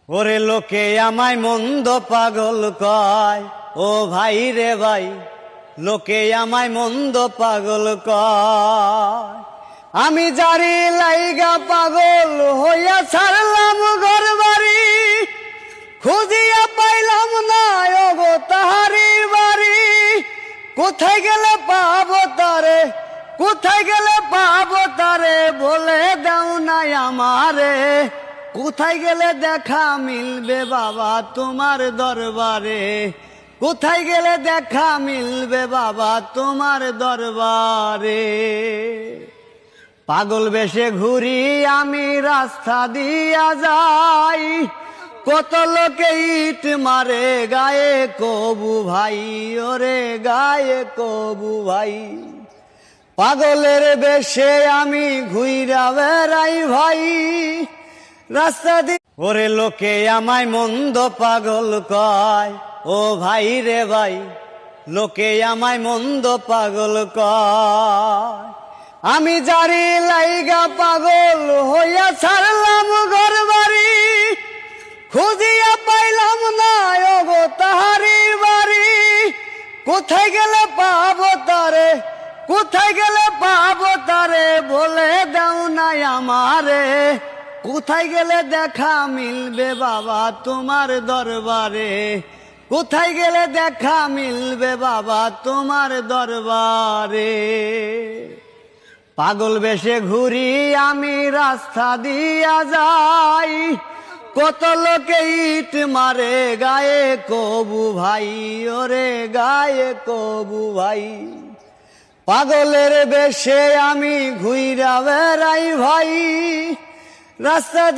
ওরে লোকে আমায় মন্দ পাগল কয়, ও ভাই রে ভাই, লোকে আমায় মন্দ পাগল কয়। আমি জারি লাইগা পাগল হইয়া ছাড়লাম ঘর বাড়ি, খুঁজিয়া পাইলাম না ওগো তাহারি বাড়ি। কোথায় গেলে পাবো তারে, কোথায় গেলে পাবো তারে, বলে দাও নাই আমারে। কোথায় গেলে দেখা মিলবে বাবা তোমার দরবারে, কোথায় গেলে দেখা মিলবে বাবা তোমার দরবারে। পাগল বেশে ঘুরি আমি রাস্তা দিয়া যাই, কত লোকে ইট মারে গায়ে কবু ভাই, ওরে গায়ে কবু ভাই। পাগলের বেশে আমি ঘুইরা বেড়াই ভাই রাস্তা দিয়ে। ওরে লোকে আমায় মন্দ পাগল কয়, ও ভাই রে ভাই, লোকে আমায় মন্দ পাগল কয়। আমি জারি লাইগা পাগল হইয়া ছাড়লাম ঘর বাড়ি, খুঁজিয়া পাইলাম না ওগো তাহারি বাড়ি। কোথায় গেলে পাবো তারে, কোথায় গেলে পাবো তারে, বলে দাও নাই আমারে। কোথায় গেলে দেখা মিলবে বাবা তোমার দরবারে, কোথায় গেলে দেখা মিলবে বাবা তোমার দরবারে। পাগল বেশে ঘুরি আমি রাস্তা দিয়া যাই, কত লোকে ইট মারে গায়ে কবু ভাই, ওরে গায়ে কবু ভাই। পাগলের বেশে আমি ঘুইরা বেড়াই ভাই রাস্তা দিয়ে।